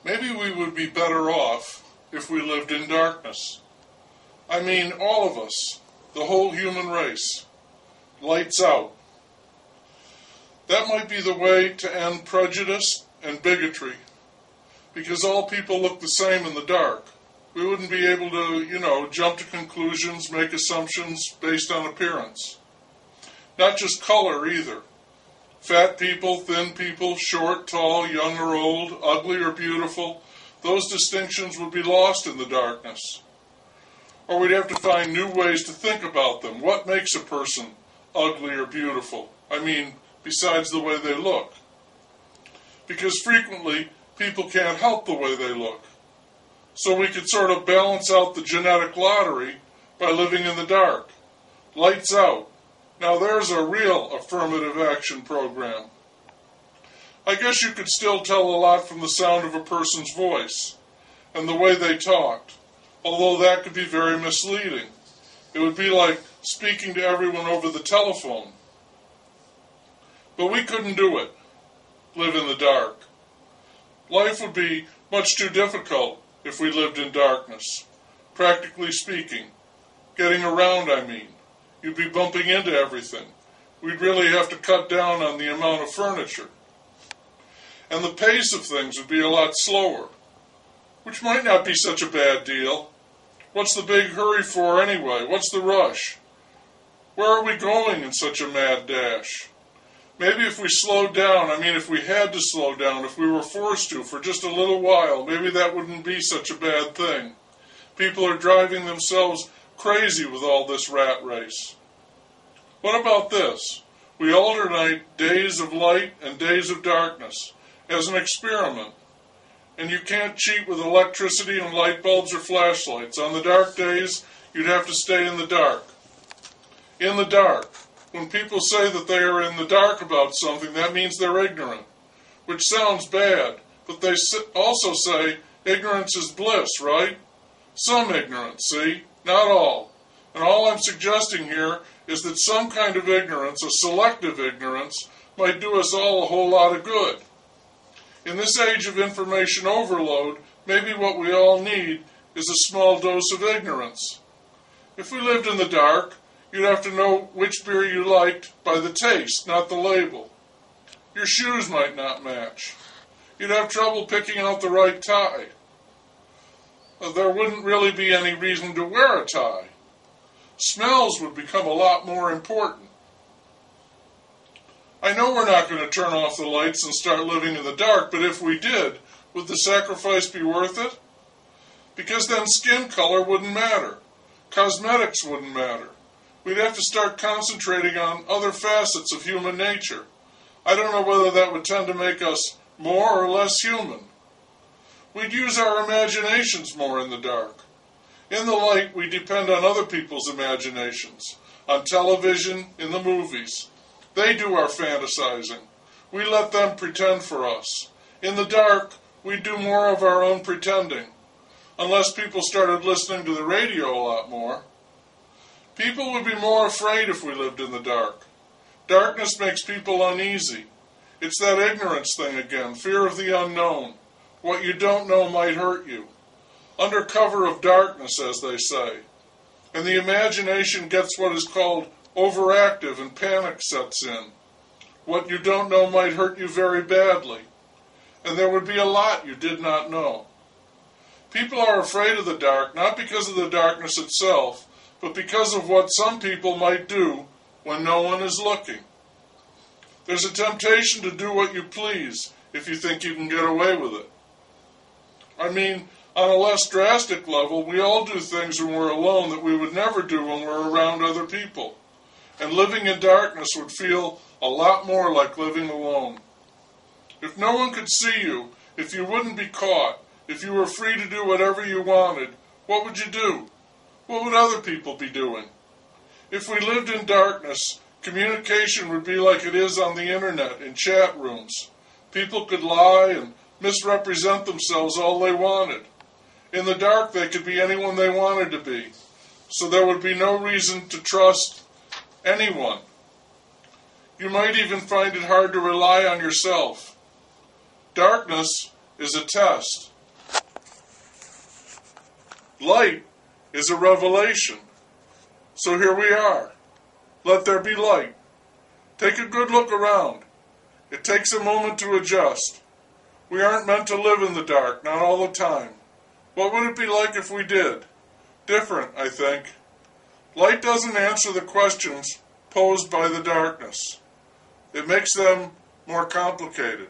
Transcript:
Maybe we would be better off if we lived in darkness. I mean, all of us, the whole human race. Lights out. That might be the way to end prejudice and bigotry, because all people look the same in the dark. We wouldn't be able to, jump to conclusions, make assumptions based on appearance. Not just color either. Fat people, thin people, short, tall, young or old, ugly or beautiful, those distinctions would be lost in the darkness. Or we'd have to find new ways to think about them. What makes a person ugly or beautiful? I mean, besides the way they look. Because frequently, people can't help the way they look. So we could sort of balance out the genetic lottery by living in the dark. Lights out. Now there's a real affirmative action program. I guess you could still tell a lot from the sound of a person's voice and the way they talked, although that could be very misleading. It would be like speaking to everyone over the telephone. But we couldn't do it, live in the dark. Life would be much too difficult if we lived in darkness, practically speaking. Getting around, I mean. You'd be bumping into everything. We'd really have to cut down on the amount of furniture. And the pace of things would be a lot slower, which might not be such a bad deal. What's the big hurry for anyway? What's the rush? Where are we going in such a mad dash? Maybe if we slowed down, if we had to slow down, if we were forced to for just a little while, maybe that wouldn't be such a bad thing. People are driving themselves crazy with all this rat race. What about this? We alternate days of light and days of darkness as an experiment. And you can't cheat with electricity and light bulbs or flashlights. On the dark days, you'd have to stay in the dark. In the dark. When people say that they are in the dark about something, that means they're ignorant, which sounds bad, but they also say ignorance is bliss, right? Some ignorance, see? Not all. And all I'm suggesting here is that some kind of ignorance, a selective ignorance, might do us all a whole lot of good. In this age of information overload, maybe what we all need is a small dose of ignorance. If we lived in the dark, you'd have to know which beer you liked by the taste, not the label. Your shoes might not match. You'd have trouble picking out the right tie. There wouldn't really be any reason to wear a tie. Smells would become a lot more important. I know we're not going to turn off the lights and start living in the dark, but if we did, would the sacrifice be worth it? Because then skin color wouldn't matter. Cosmetics wouldn't matter. We'd have to start concentrating on other facets of human nature. I don't know whether that would tend to make us more or less human. We'd use our imaginations more in the dark. In the light, we depend on other people's imaginations, on television, in the movies. They do our fantasizing. We let them pretend for us. In the dark, we do more of our own pretending, unless people started listening to the radio a lot more. People would be more afraid if we lived in the dark. Darkness makes people uneasy. It's that ignorance thing again, fear of the unknown. What you don't know might hurt you. Under cover of darkness, as they say. And the imagination gets what is called overactive and panic sets in. What you don't know might hurt you very badly. And there would be a lot you did not know. People are afraid of the dark, not because of the darkness itself, but because of what some people might do when no one is looking. There's a temptation to do what you please if you think you can get away with it. On a less drastic level, we all do things when we're alone that we would never do when we're around other people. And living in darkness would feel a lot more like living alone. If no one could see you, if you wouldn't be caught, if you were free to do whatever you wanted, what would you do? What would other people be doing? If we lived in darkness, communication would be like it is on the internet, in chat rooms. People could lie and misrepresent themselves all they wanted. In the dark, they could be anyone they wanted to be. So there would be no reason to trust anyone. You might even find it hard to rely on yourself. Darkness is a test. Light is a revelation. So here we are. Let there be light. Take a good look around. It takes a moment to adjust. We aren't meant to live in the dark, not all the time. What would it be like if we did? Different, I think. Light doesn't answer the questions posed by the darkness. It makes them more complicated.